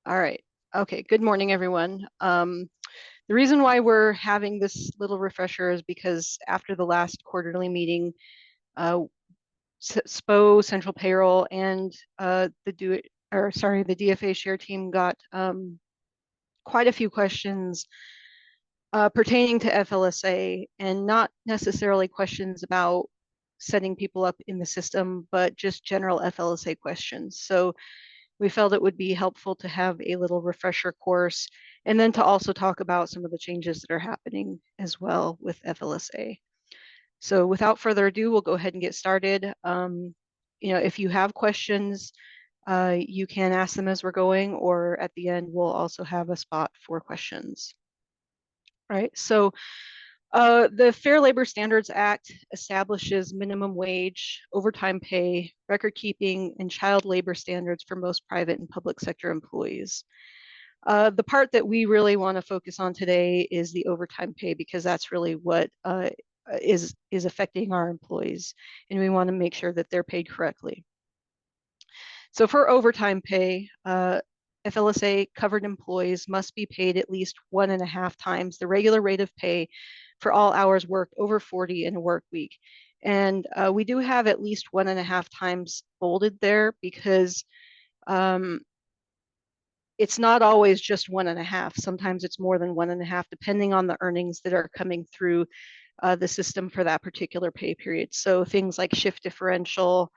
All right. Okay. Good morning, everyone. The reason why we're having this little refresher is because after the last quarterly meeting, SPO, Central Payroll, and the DFA share team got quite a few questions pertaining to FLSA, and not necessarily questions about setting people up in the system, but just general FLSA questions. So we felt it would be helpful to have a little refresher course, and then to also talk about some of the changes that are happening as well with FLSA. So without further ado, we'll go ahead and get started. If you have questions, you can ask them as we're going, or at the end, we'll also have a spot for questions. Right, so the Fair Labor Standards Act establishes minimum wage, overtime pay, record keeping, and child labor standards for most private and public sector employees. The part that we really want to focus on today is the overtime pay, because that's really what is affecting our employees, and we want to make sure that they're paid correctly. So for overtime pay, FLSA covered employees must be paid at least 1.5 times the regular rate of pay for all hours worked over 40 in a work week. And we do have at least 1.5 times bolded there, because it's not always just 1.5. Sometimes it's more than 1.5, depending on the earnings that are coming through the system for that particular pay period. So things like shift differential,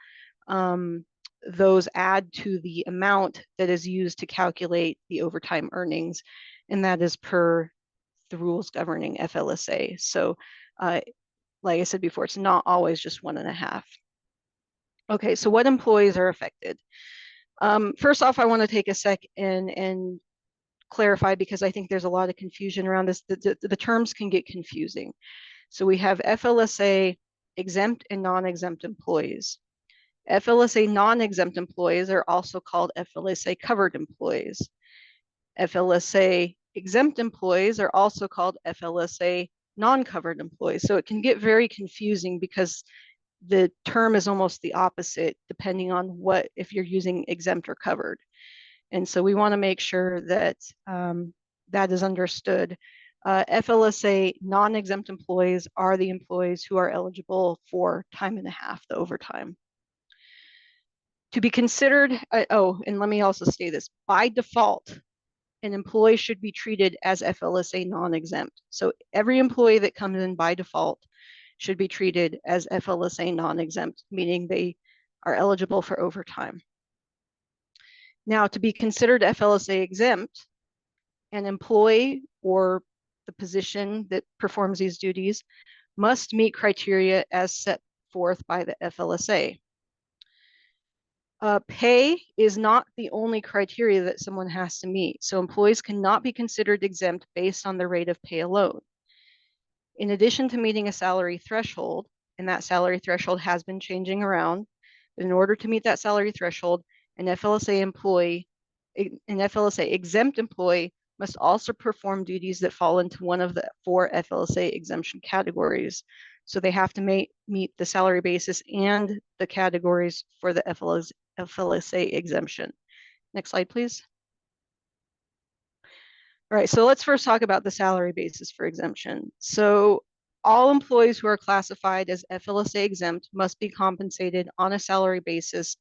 those add to the amount that is used to calculate the overtime earnings, and that is per the rules governing FLSA. So like I said before, it's not always just 1.5. Okay, so what employees are affected? First off, I want to take a sec and clarify, because I think there's a lot of confusion around this. The terms can get confusing. So we have FLSA exempt and non-exempt employees. FLSA non-exempt employees are also called FLSA covered employees. FLSA exempt employees are also called FLSA non-covered employees. So it can get very confusing, because the term is almost the opposite depending on what, if you're using exempt or covered. And so we want to make sure that that is understood. FLSA non-exempt employees are the employees who are eligible for time and a half, the overtime. To be considered, and let me also say this, by default, an employee should be treated as FLSA non-exempt. So every employee that comes in by default should be treated as FLSA non-exempt, meaning they are eligible for overtime. Now, to be considered FLSA exempt, an employee or the position that performs these duties must meet criteria as set forth by the FLSA. Pay is not the only criteria that someone has to meet. So employees cannot be considered exempt based on the rate of pay alone. In addition to meeting a salary threshold, and that salary threshold has been changing around, in order to meet that salary threshold, an FLSA exempt employee must also perform duties that fall into one of the 4 FLSA exemption categories. So they have to meet the salary basis and the categories for the FLSA exemption. Next slide, please. All right, so let's first talk about the salary basis for exemption. So all employees who are classified as FLSA exempt must be compensated on a salary basis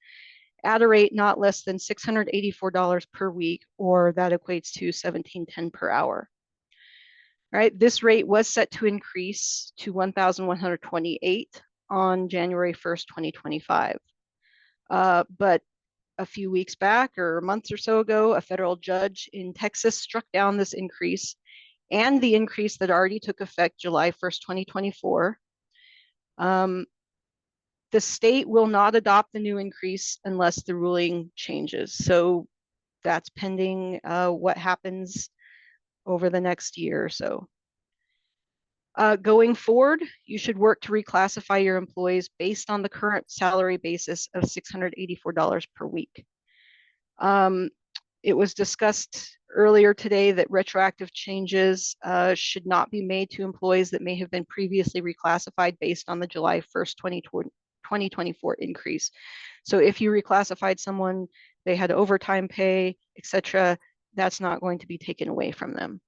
at a rate not less than $684 per week, or that equates to $17.10 per hour. All right, this rate was set to increase to $1,128 on January 1st, 2025. But a few weeks back, or months or so ago, a federal judge in Texas struck down this increase and the increase that already took effect July 1st, 2024. The state will not adopt the new increase unless the ruling changes. So that's pending what happens over the next year or so. Going forward, you should work to reclassify your employees based on the current salary basis of $684 per week. It was discussed earlier today that retroactive changes should not be made to employees that may have been previously reclassified based on the July 1st, 2024 increase. So if you reclassified someone, they had overtime pay, etc., that's not going to be taken away from them.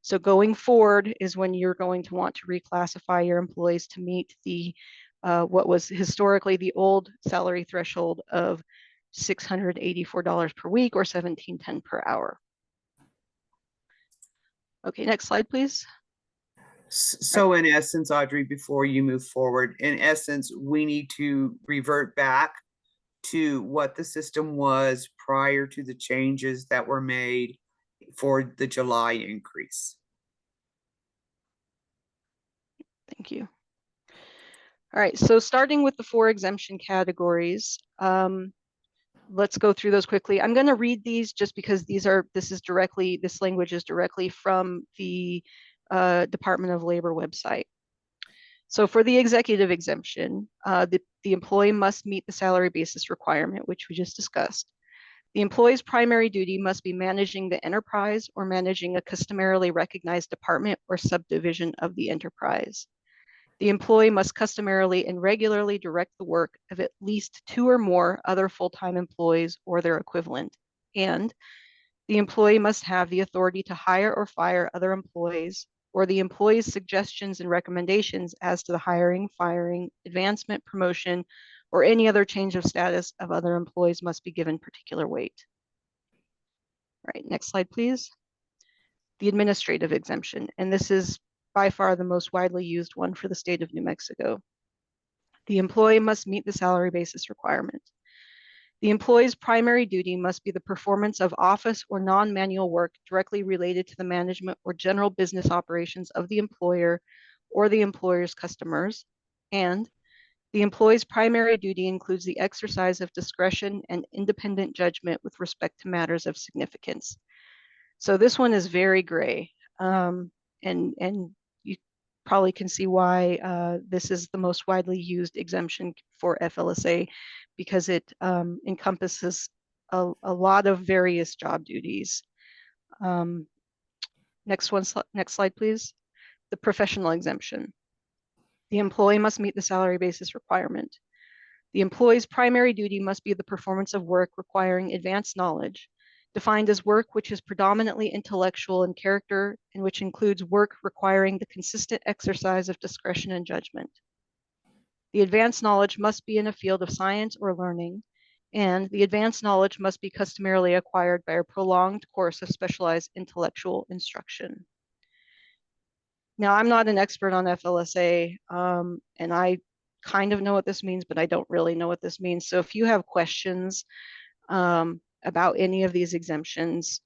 So going forward is when you're going to want to reclassify your employees to meet the what was historically the old salary threshold of $684 per week or $17.10 per hour. Okay, next slide, please. So in essence, Audrey, before you move forward, in essence, we need to revert back to what the system was prior to the changes that were made for the July increase. Thank you. All right, so starting with the 4 exemption categories, let's go through those quickly. I'm going to read these just because this language is directly from the Department of Labor website. So for the executive exemption, the employee must meet the salary basis requirement, which we just discussed. The employee's primary duty must be managing the enterprise or managing a customarily recognized department or subdivision of the enterprise. The employee must customarily and regularly direct the work of at least 2 or more other full-time employees or their equivalent. And the employee must have the authority to hire or fire other employees, or the employee's suggestions and recommendations as to the hiring, firing, advancement, promotion, or any other change of status of other employees must be given particular weight. All right, next slide, please. The administrative exemption, and this is by far the most widely used one for the state of New Mexico. The employee must meet the salary basis requirement. The employee's primary duty must be the performance of office or non-manual work directly related to the management or general business operations of the employer or the employer's customers. And the employee's primary duty includes the exercise of discretion and independent judgment with respect to matters of significance. So this one is very gray. And you probably can see why this is the most widely used exemption for FLSA, because it encompasses a lot of various job duties. Next slide, please. The professional exemption. The employee must meet the salary basis requirement. The employee's primary duty must be the performance of work requiring advanced knowledge, defined as work which is predominantly intellectual in character and which includes work requiring the consistent exercise of discretion and judgment. The advanced knowledge must be in a field of science or learning, and the advanced knowledge must be customarily acquired by a prolonged course of specialized intellectual instruction. Now, I'm not an expert on FLSA, and I kind of know what this means, but I don't really know what this means. So if you have questions about any of these exemptions,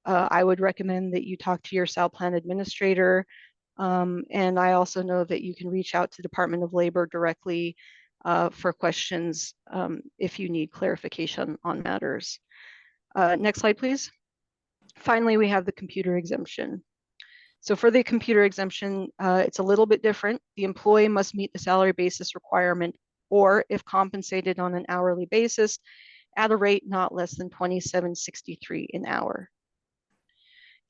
I would recommend that you talk to your SAL plan administrator. And I also know that you can reach out to Department of Labor directly for questions if you need clarification on matters. Next slide, please. Finally, we have the computer exemption. So for the computer exemption, it's a little bit different. The employee must meet the salary basis requirement, or if compensated on an hourly basis, at a rate not less than $27.63 an hour.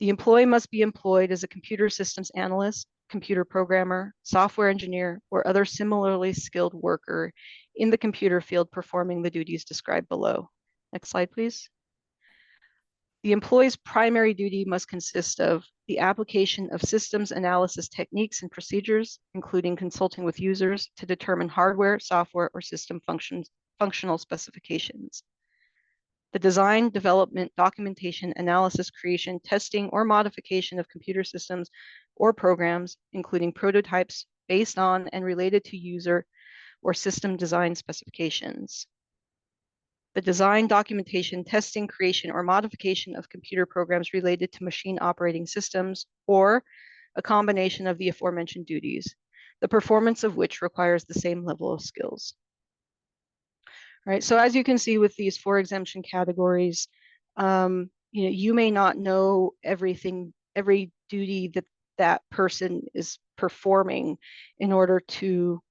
The employee must be employed as a computer systems analyst, computer programmer, software engineer, or other similarly skilled worker in the computer field performing the duties described below. Next slide, please. The employee's primary duty must consist of the application of systems analysis techniques and procedures, including consulting with users to determine hardware, software, or system functional specifications. The design, development, documentation, analysis, creation, testing, or modification of computer systems or programs, including prototypes based on and related to user or system design specifications. The design, documentation, testing, creation, or modification of computer programs related to machine operating systems, or a combination of the aforementioned duties, the performance of which requires the same level of skills. All right, so as you can see with these 4 exemption categories, you may not know every duty that person is performing in order to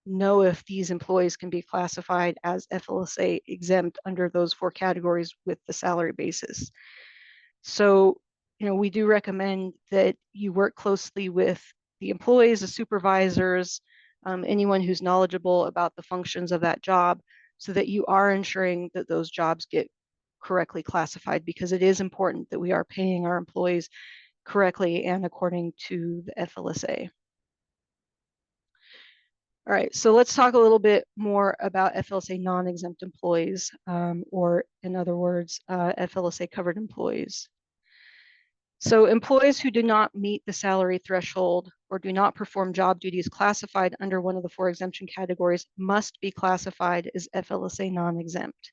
know if these employees can be classified as FLSA exempt under those 4 categories with the salary basis. So, we do recommend that you work closely with the employees, the supervisors, anyone who's knowledgeable about the functions of that job, so that you are ensuring that those jobs get correctly classified, because it is important that we are paying our employees correctly and according to the FLSA. All right, so let's talk a little bit more about FLSA non-exempt employees, or in other words, FLSA covered employees. So employees who do not meet the salary threshold or do not perform job duties classified under one of the 4 exemption categories must be classified as FLSA non-exempt,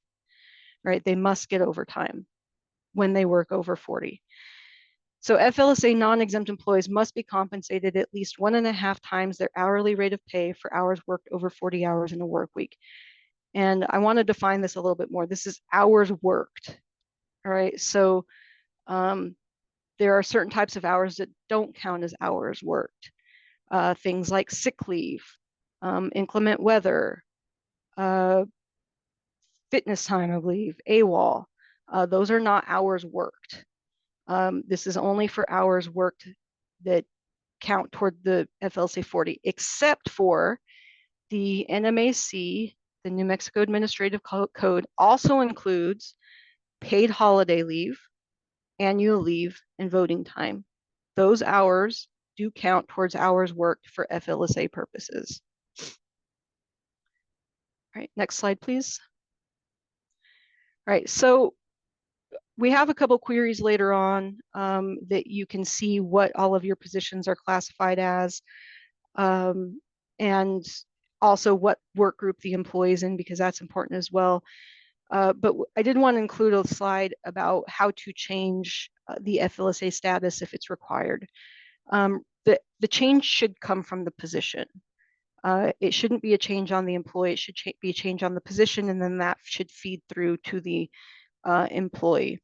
right? They must get overtime when they work over 40. So FLSA non-exempt employees must be compensated at least 1.5 times their hourly rate of pay for hours worked over 40 hours in a work week. And I want to define this a little bit more. This is hours worked. All right. So there are certain types of hours that don't count as hours worked. Things like sick leave, inclement weather, fitness time of leave, AWOL. Those are not hours worked. This is only for hours worked that count toward the FLSA 40, except for the NMAC, the New Mexico Administrative Code, also includes paid holiday leave, annual leave, and voting time. Those hours do count towards hours worked for FLSA purposes. All right, next slide, please. All right, so we have a couple queries later on that you can see what all of your positions are classified as, and also what work group the employee is in, because that's important as well. But I did want to include a slide about how to change the FLSA status if it's required. The change should come from the position. It shouldn't be a change on the employee. It should be a change on the position, and then that should feed through to the employee.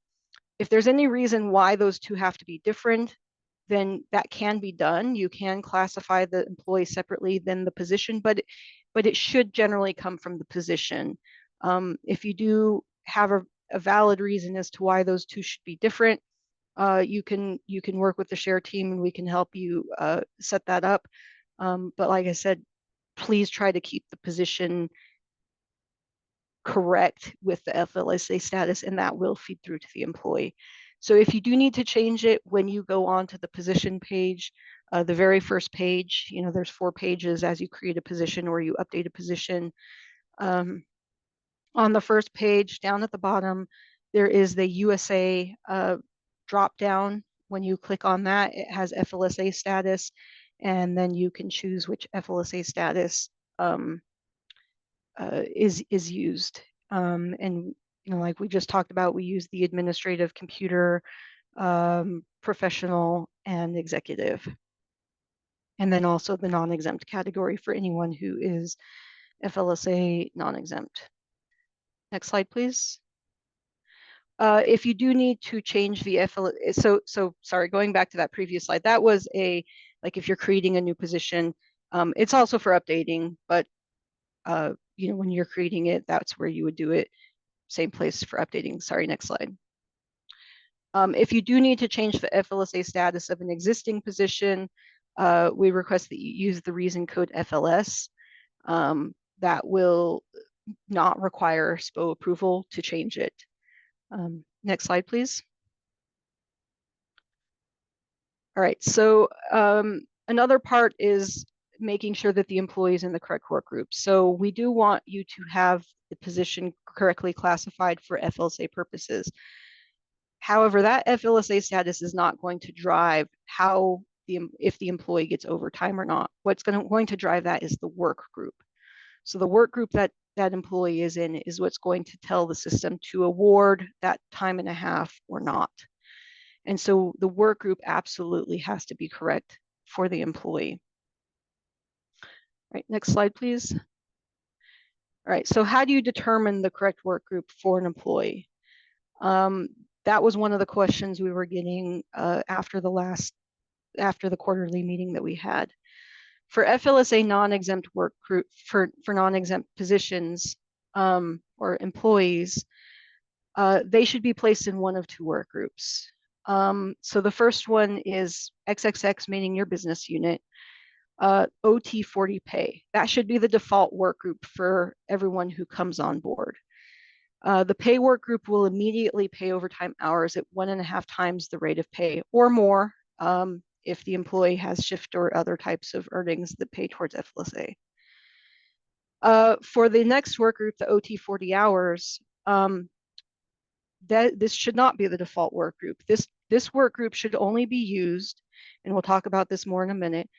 If there's any reason why those two have to be different, then that can be done. You can classify the employee separately than the position, but it should generally come from the position. If you do have a valid reason as to why those two should be different, you can work with the share team and we can help you set that up. But like I said, please try to keep the position correct with the FLSA status, and that will feed through to the employee. So if you do need to change it, when you go on to the position page, the very first page, there's 4 pages as you create a position or you update a position. On the first page, down at the bottom, there is the USA drop down. When you click on that, it has FLSA status, and then you can choose which FLSA status is used. And like we just talked about, we use the administrative, computer, professional, and executive. And then also the non-exempt category for anyone who is FLSA non-exempt. Next slide, please. If you do need to change the FLSA, so sorry, going back to that previous slide, that was like if you're creating a new position, it's also for updating, but when you're creating it, that's where you would do it. Same place for updating. Sorry, next slide. If you do need to change the FLSA status of an existing position, we request that you use the reason code FLS. That will not require SPO approval to change it. Next slide, please. All right, so another part is making sure that the employee is in the correct work group. So we do want you to have the position correctly classified for FLSA purposes. However, that FLSA status is not going to drive if the employee gets overtime or not. What's going to drive that is the work group. So the work group that employee is in is what's going to tell the system to award that 1.5 times or not. And so the work group absolutely has to be correct for the employee. All right, next slide, please. All right, so how do you determine the correct work group for an employee? That was one of the questions we were getting after the quarterly meeting that we had. For FLSA non-exempt work group, for non-exempt positions or employees, they should be placed in one of 2 work groups. So the first one is XXX, meaning your business unit, OT 40 pay. That should be the default work group for everyone who comes on board. The pay work group will immediately pay overtime hours at 1.5 times the rate of pay or more if the employee has shift or other types of earnings that pay towards FLSA. For the next work group, the OT 40 hours, this should not be the default work group. This work group should only be used, and we'll talk about this more in a minute,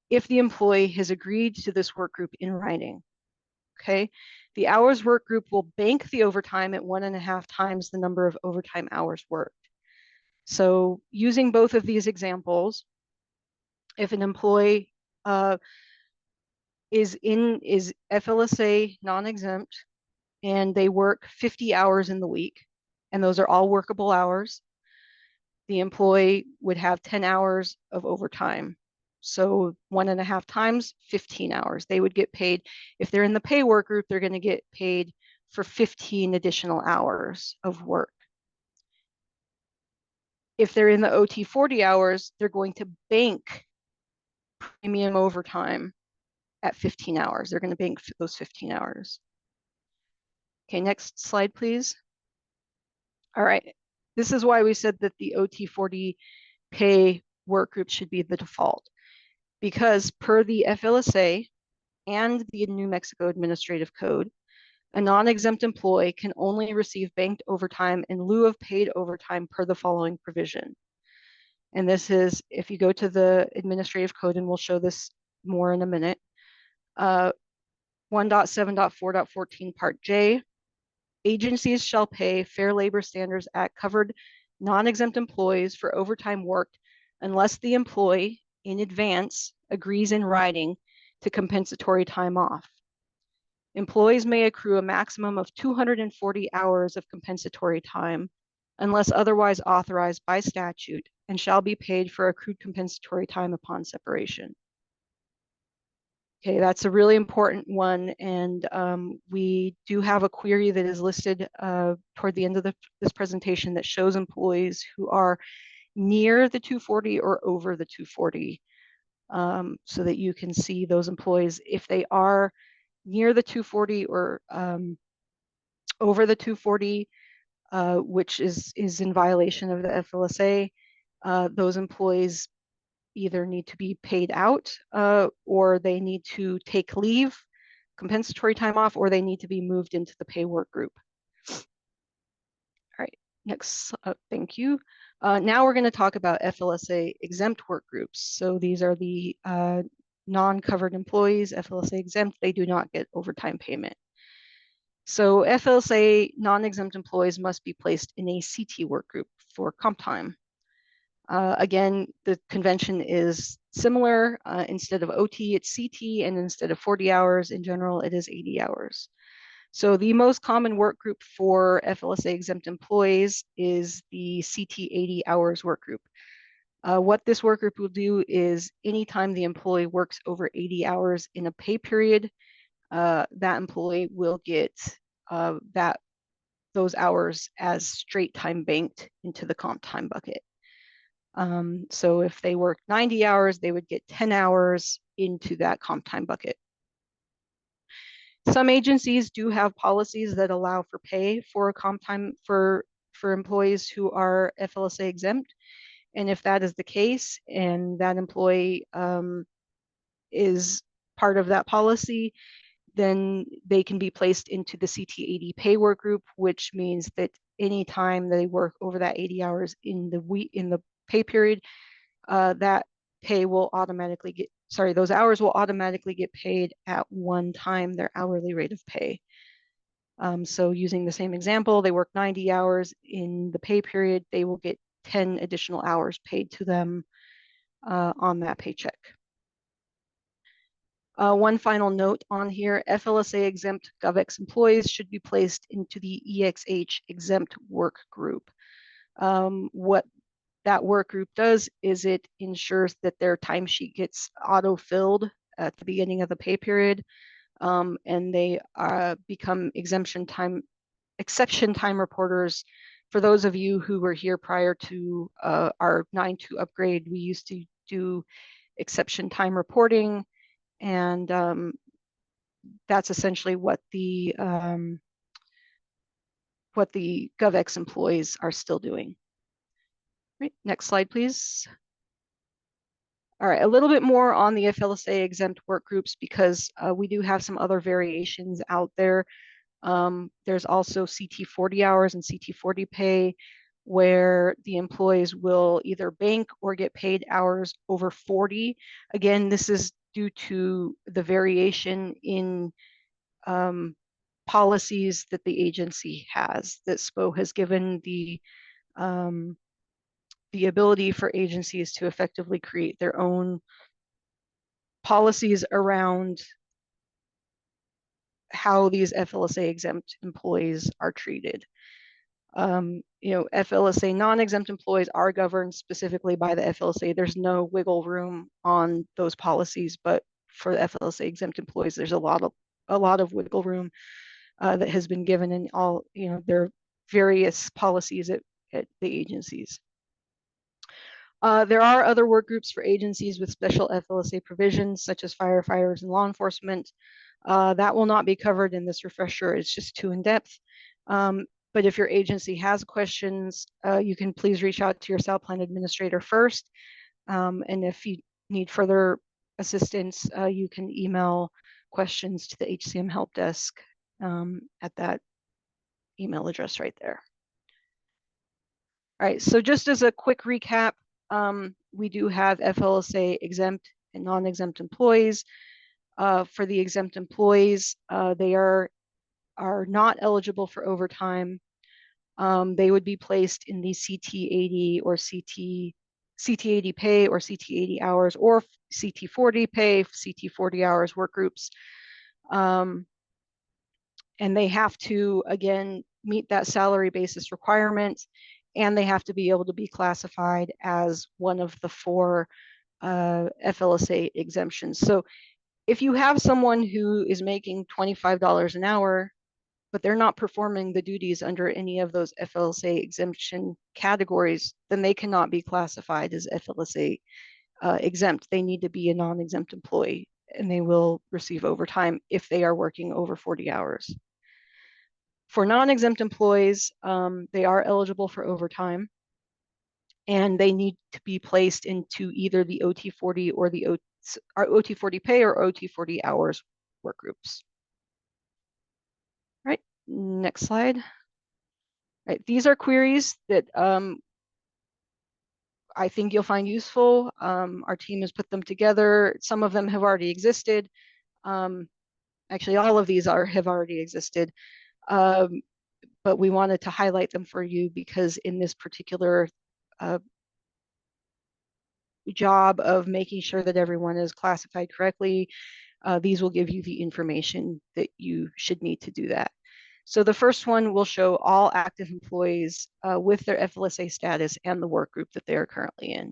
if the employee has agreed to this work group in writing. Okay, the hours work group will bank the overtime at 1.5 times the number of overtime hours worked. So using both of these examples, if an employee is FLSA non-exempt and they work 50 hours in the week, and those are all workable hours, the employee would have 10 hours of overtime. So 1.5 times 15 hours. They would get paid. If they're in the pay work group, they're going to get paid for 15 additional hours of work. If they're in the OT 40 hours, they're going to bank premium overtime at 15 hours. They're going to bank those 15 hours. Okay, next slide, please. All right. This is why we said that the OT 40 pay work group should be the default. Because per the FLSA and the New Mexico Administrative Code, a non-exempt employee can only receive banked overtime in lieu of paid overtime per the following provision. And this is, if you go to the Administrative Code, and we'll show this more in a minute, 1.7.4.14 Part J, agencies shall pay Fair Labor Standards Act covered non-exempt employees for overtime worked unless the employee in advance agrees in writing to compensatory time off. Employees may accrue a maximum of 240 hours of compensatory time unless otherwise authorized by statute and shall be paid for accrued compensatory time upon separation. Okay, that's a really important one, and we do have a query that is listed toward the end of this presentation that shows employees who are near the 240 or over the 240, so that you can see those employees. If they are near the 240 or over the 240, which is in violation of the FLSA, those employees either need to be paid out or they need to take leave, compensatory time off, or they need to be moved into the pay work group. All right, next, thank you. Now we're going to talk about FLSA exempt work groups. So these are the non-covered employees, FLSA exempt, they do not get overtime payment. So FLSA non-exempt employees must be placed in a CT work group for comp time. Again, the convention is similar. Instead of OT, it's CT, and instead of 40 hours in general, it is 80 hours. So the most common work group for FLSA exempt employees is the CT 80 hours work group. What this work group will do is anytime the employee works over 80 hours in a pay period, that employee will get those hours as straight time banked into the comp time bucket. So if they work 90 hours, they would get 10 hours into that comp time bucket. Some agencies do have policies that allow for pay for a comp time for employees who are FLSA exempt. And if that is the case and that employee is part of that policy, then they can be placed into the CT80 pay work group, which means that anytime they work over that 80 hours in the pay period, that pay will automatically get, those hours will automatically get paid at one time their hourly rate of pay. So using the same example, they work 90 hours in the pay period, they will get 10 additional hours paid to them on that paycheck. One final note on here, FLSA exempt GovEx employees should be placed into the EXH exempt work group. What that work group does is it ensures that their timesheet gets auto-filled at the beginning of the pay period, and they become exception time reporters. For those of you who were here prior to our 9.2 upgrade, we used to do exception time reporting, and that's essentially what the what the GovX employees are still doing. Right, next slide, please. All right, a little bit more on the FLSA exempt work groups because we do have some other variations out there. There's also CT 40 hours and CT 40 pay, where the employees will either bank or get paid hours over 40. Again, this is due to the variation in policies that the agency has, that SPO has given the ability for agencies to effectively create their own policies around how these FLSA exempt employees are treated. FLSA non-exempt employees are governed specifically by the FLSA. There's no wiggle room on those policies, but for the FLSA exempt employees, there's a lot of wiggle room that has been given in all, their various policies at the agencies. There are other work groups for agencies with special FLSA provisions, such as firefighters and law enforcement. That will not be covered in this refresher. It's just too in-depth. But if your agency has questions, you can please reach out to your SAL plan administrator first. And if you need further assistance, you can email questions to the HCM help desk at that email address right there. All right, so just as a quick recap, we do have FLSA exempt and non-exempt employees. For the exempt employees, they are not eligible for overtime. They would be placed in the CT 80 or CT 80 pay or CT 80 hours or CT 40 pay, CT 40 hours work groups. And they have to, again, meet that salary basis requirement, and they have to be able to be classified as one of the 4 FLSA exemptions. So if you have someone who is making $25 an hour, but they're not performing the duties under any of those FLSA exemption categories, then they cannot be classified as FLSA exempt. They need to be a non-exempt employee, and they will receive overtime if they are working over 40 hours. For non-exempt employees, they are eligible for overtime, and they need to be placed into either the OT 40 or the OT 40 pay or OT 40 hours work groups. Right, next slide. Right, these are queries that I think you'll find useful. Our team has put them together. Some of them have already existed. Actually, all of these have already existed. But we wanted to highlight them for you because in this particular job of making sure that everyone is classified correctly, these will give you the information that you should need to do that. So the first one will show all active employees with their FLSA status and the work group that they are currently in.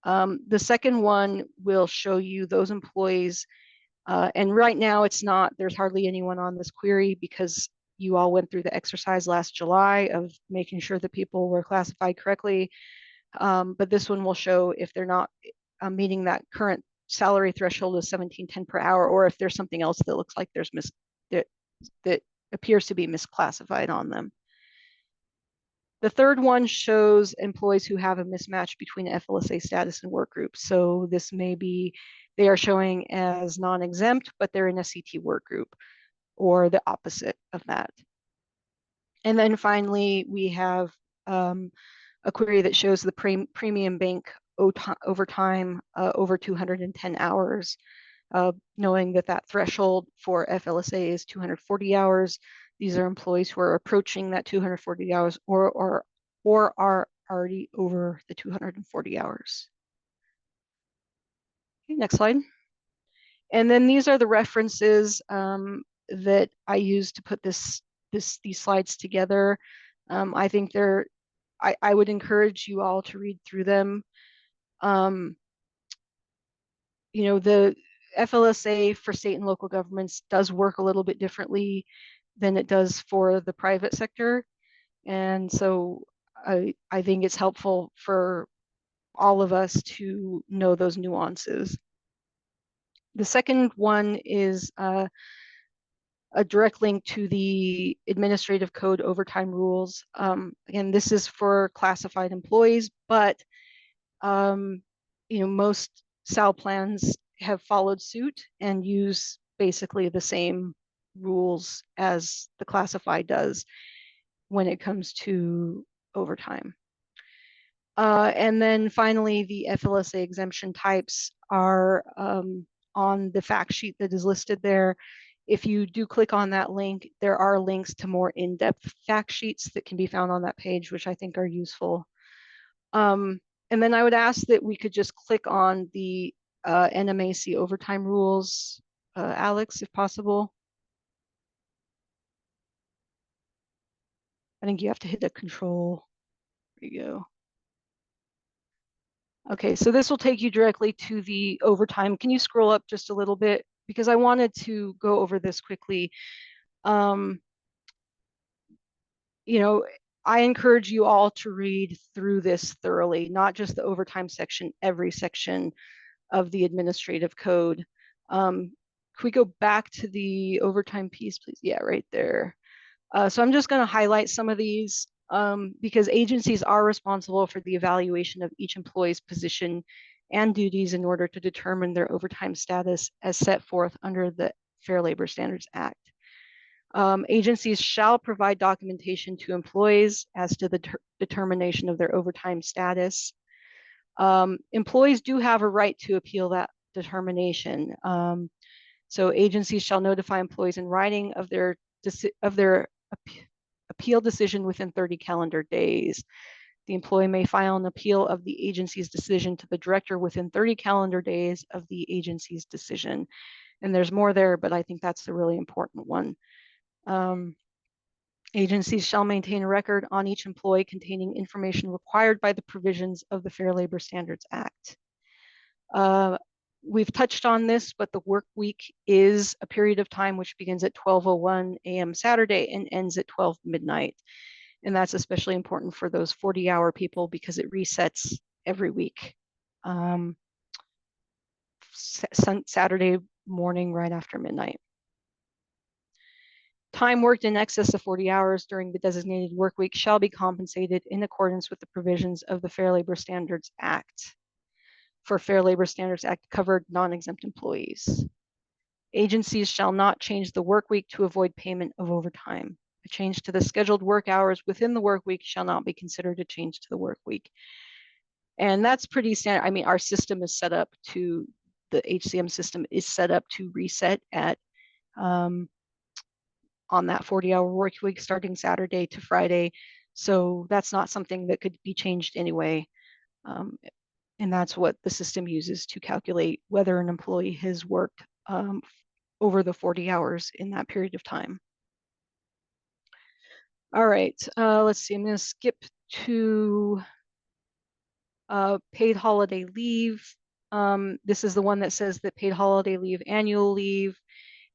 The second one will show you those employees, and right now there's hardly anyone on this query because you all went through the exercise last July of making sure that people were classified correctly. But this one will show if they're not meeting that current salary threshold of $17.10 per hour, or if there's something else that looks like there's that appears to be misclassified on them. The third one shows employees who have a mismatch between FLSA status and work group. So this may be they are showing as non-exempt, but they're in a CT work group, or the opposite of that. And then finally, we have a query that shows the premium bank overtime over 210 hours, knowing that threshold for FLSA is 240 hours. These are employees who are approaching that 240 hours or are already over the 240 hours. Okay, next slide. And then these are the references that I used to put these slides together. I think I would encourage you all to read through them. The FLSA for state and local governments does work a little bit differently than it does for the private sector. And so I think it's helpful for all of us to know those nuances. The second one is a direct link to the administrative code overtime rules. Again, this is for classified employees, but most SAL plans have followed suit and use basically the same rules as the classified does when it comes to overtime. And then finally, the FLSA exemption types are on the fact sheet that is listed there. If you do click on that link, there are links to more in-depth fact sheets that can be found on that page, which I think are useful. And then I would ask that we could just click on the NMAC overtime rules, Alex, if possible. I think you have to hit the control. There you go. Okay, so this will take you directly to the overtime. Can you scroll up just a little bit? Because I wanted to go over this quickly. Um, I encourage you all to read through this thoroughly, not just the overtime section, every section of the administrative code. Can we go back to the overtime piece, please? Yeah, right there. So I'm just going to highlight some of these because agencies are responsible for the evaluation of each employee's position and duties in order to determine their overtime status as set forth under the Fair Labor Standards Act. Agencies shall provide documentation to employees as to the determination of their overtime status. Employees do have a right to appeal that determination. So agencies shall notify employees in writing of their appeal decision within 30 calendar days. The employee may file an appeal of the agency's decision to the director within 30 calendar days of the agency's decision. And there's more there, but I think that's the really important one. Agencies shall maintain a record on each employee containing information required by the provisions of the Fair Labor Standards Act. We've touched on this, but the work week is a period of time which begins at 12:01 a.m. Saturday and ends at 12 midnight. And that's especially important for those 40-hour people because it resets every week. Saturday morning right after midnight. Time worked in excess of 40 hours during the designated work week shall be compensated in accordance with the provisions of the Fair Labor Standards Act for Fair Labor Standards Act covered non-exempt employees. Agencies shall not change the work week to avoid payment of overtime. A change to the scheduled work hours within the work week shall not be considered a change to the work week. And that's pretty standard. I mean, our system is set up to, the HCM system is set up to reset at on that 40-hour work week starting Saturday to Friday. So that's not something that could be changed anyway. And that's what the system uses to calculate whether an employee has worked over the 40 hours in that period of time. All right, let's see, I'm going to skip to paid holiday leave. This is the one that says that paid holiday leave, annual leave,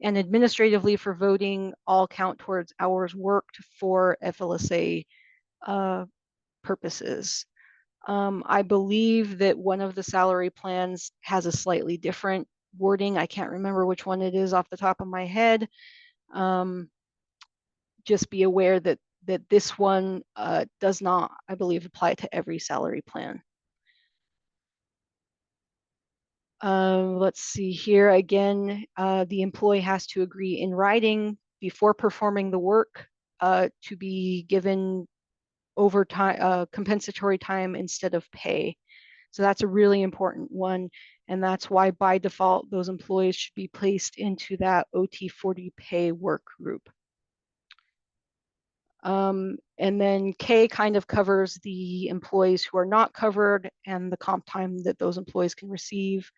and administrative leave for voting all count towards hours worked for FLSA purposes. I believe that one of the salary plans has a slightly different wording. I can't remember which one it is off the top of my head. Just be aware that this one does not, I believe, apply to every salary plan. Let's see here again, the employee has to agree in writing before performing the work to be given overtime, compensatory time instead of pay. So that's a really important one. And that's why by default, those employees should be placed into that OT40 pay work group. And then K kind of covers the employees who are not covered and the comp time that those employees can receive.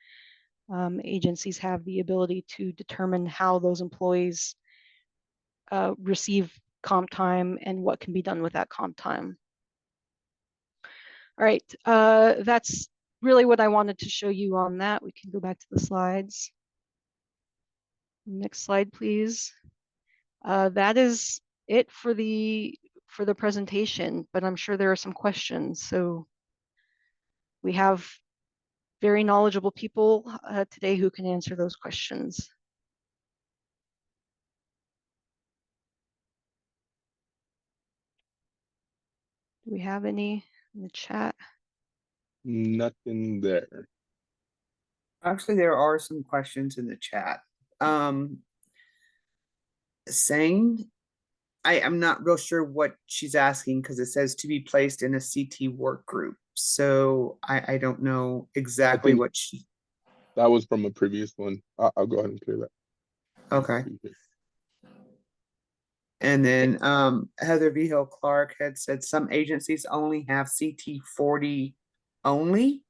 Agencies have the ability to determine how those employees receive comp time and what can be done with that comp time. All right, that's really what I wanted to show you on that. We can go back to the slides. Next slide, please. That is it for the presentation, but I'm sure there are some questions. So we have very knowledgeable people today who can answer those questions. Do we have any in the chat? Nothing there. Actually, there are some questions in the chat. Saying, I'm not real sure what she's asking because it says to be placed in a CT work group. So I don't know I exactly think what she, that was from a previous one. I'll go ahead and clear that. okay. And then Heather V. Hill Clark had said some agencies only have CT 40 only.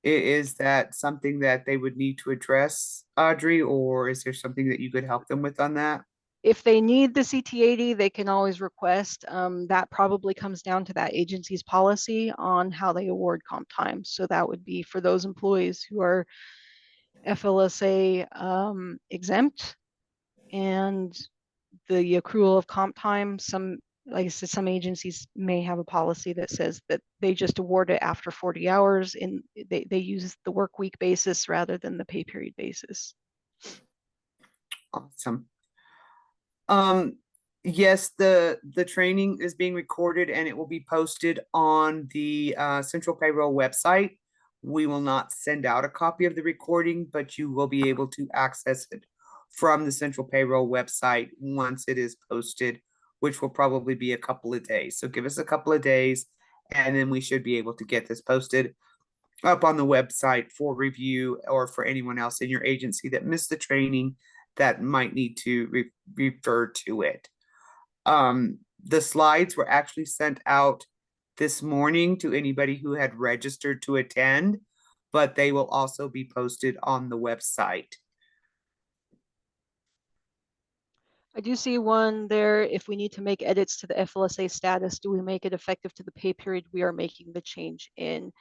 Is that something that they would need to address, Audrey, or is there something that you could help them with on that? If they need the CT80, they can always request. That probably comes down to that agency's policy on how they award comp time. So that would be for those employees who are FLSA exempt and the accrual of comp time. Some, like I said, some agencies may have a policy that says that they just award it after 40 hours and they use the work week basis rather than the pay period basis. Awesome. Yes, the training is being recorded and it will be posted on the Central Payroll website. We will not send out a copy of the recording, but you will be able to access it from the Central Payroll website once it is posted, which will probably be a couple of days. So give us a couple of days and then we should be able to get this posted up on the website for review or for anyone else in your agency that missed the training that might need to refer to it. The slides were actually sent out this morning to anybody who had registered to attend, but they will also be posted on the website. I do see one there. If we need to make edits to the FLSA status, do we make it effective to the pay period we are making the change in?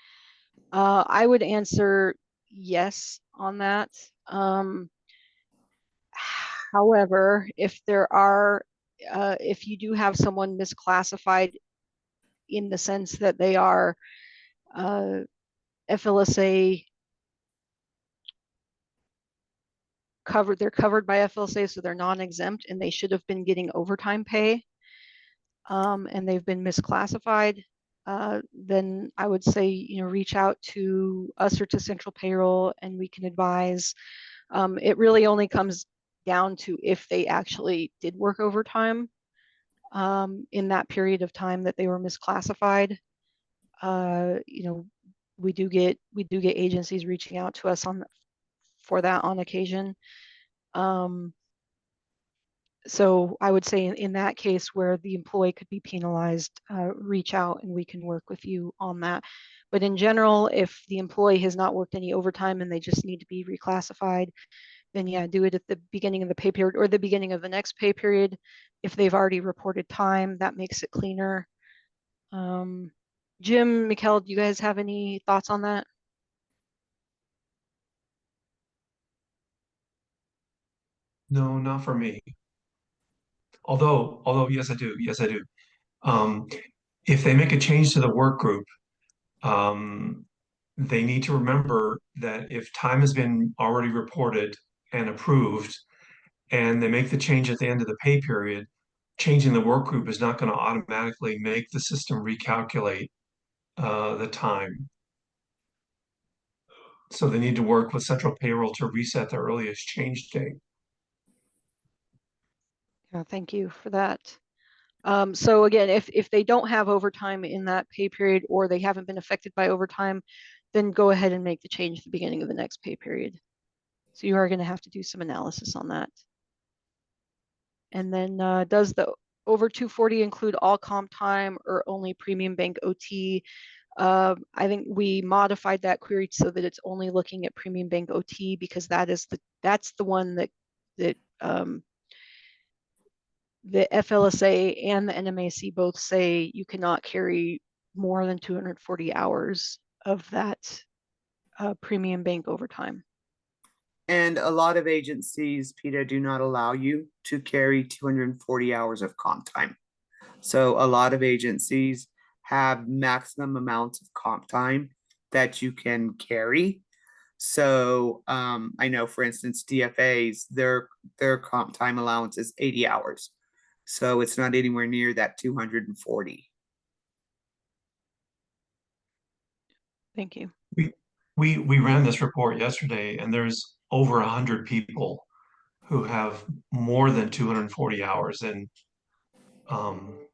I would answer yes on that. However, if if you do have someone misclassified in the sense that they are FLSA covered, they're covered by FLSA, so they're non-exempt and they should have been getting overtime pay, and they've been misclassified, then I would say, reach out to us or to Central Payroll and we can advise. It really only comes down to if they actually did work overtime in that period of time that they were misclassified. We do get agencies reaching out to us for that on occasion. So I would say in that case where the employee could be penalized, reach out and we can work with you on that. But in general, if the employee has not worked any overtime and they just need to be reclassified, then yeah, do it at the beginning of the pay period or the beginning of the next pay period. If they've already reported time, that makes it cleaner. Jim, Mikkel, do you guys have any thoughts on that? No, not for me. Although, yes, I do. Yes, I do. If they make a change to the work group, they need to remember that if time has been already reported and approved, and they make the change at the end of the pay period, changing the work group is not going to automatically make the system recalculate the time. So they need to work with central payroll to reset the earliest change date. Yeah, thank you for that. So again, if they don't have overtime in that pay period or they haven't been affected by overtime, then go ahead and make the change at the beginning of the next pay period. So you are going to have to do some analysis on that. And then does the over 240 include all comp time or only premium bank OT? I think we modified that query so that it's only looking at premium bank OT because that's the one that the FLSA and the NMAC both say you cannot carry more than 240 hours of that premium bank overtime. And a lot of agencies, PETA, do not allow you to carry 240 hours of comp time. So a lot of agencies have maximum amounts of comp time that you can carry. So I know, for instance, DFAs, their comp time allowance is 80 hours. So it's not anywhere near that 240. Thank you. We ran this report yesterday, and there's over 100 people who have more than 240 hours, and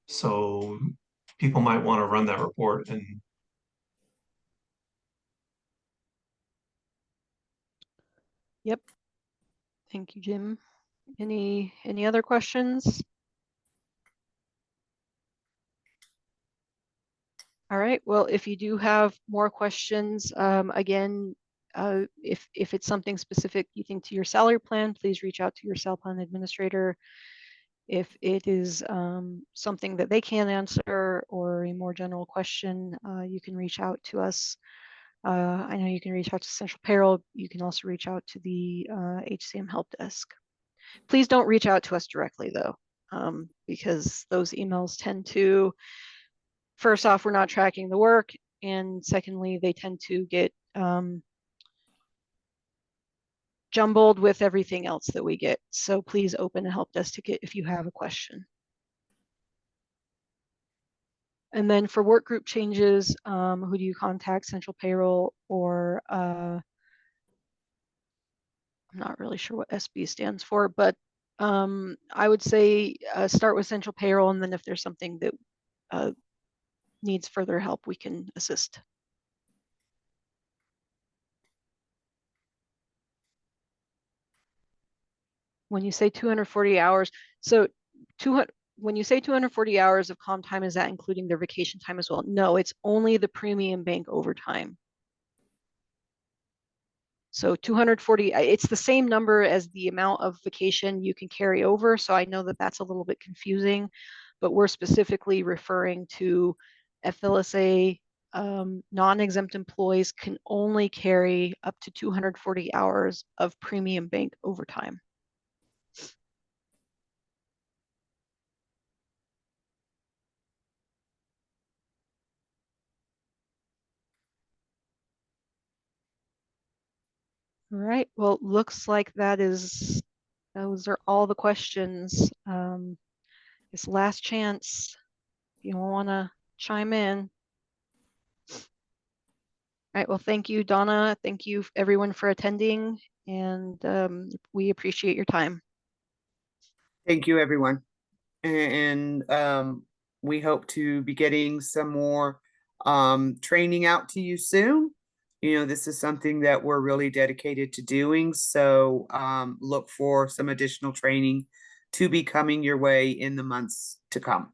so people might want to run that report. And Yep. Thank you, Jim. Any other questions? All right. Well, if you do have more questions, again, if it's something specific you think to your salary plan, please reach out to your salary plan administrator. If it is something that they can't answer or a more general question, you can reach out to us. I know you can reach out to Central Payroll. You can also reach out to the HCM Help Desk. Please don't reach out to us directly, though, because those emails tend to, first off, we're not tracking the work, and secondly, they tend to get jumbled with everything else that we get. So please open a help desk ticket if you have a question. And then for work group changes, who do you contact? Central Payroll or I'm not really sure what SB stands for, but I would say start with Central Payroll, and then if there's something that needs further help, we can assist. When you say 240 hours, so 200, when you say 240 hours of comp time, is that including their vacation time as well? No, it's only the premium bank overtime. So 240, it's the same number as the amount of vacation you can carry over. So I know that that's a little bit confusing, but we're specifically referring to FLSA non-exempt employees can only carry up to 240 hours of premium bank overtime. All right, well, looks like those are all the questions. This last chance, if you want to chime in. All right, well, thank you, Donna. Thank you everyone for attending, and we appreciate your time. Thank you, everyone. And we hope to be getting some more training out to you soon. You know, this is something that we're really dedicated to doing. So look for some additional training to be coming your way in the months to come.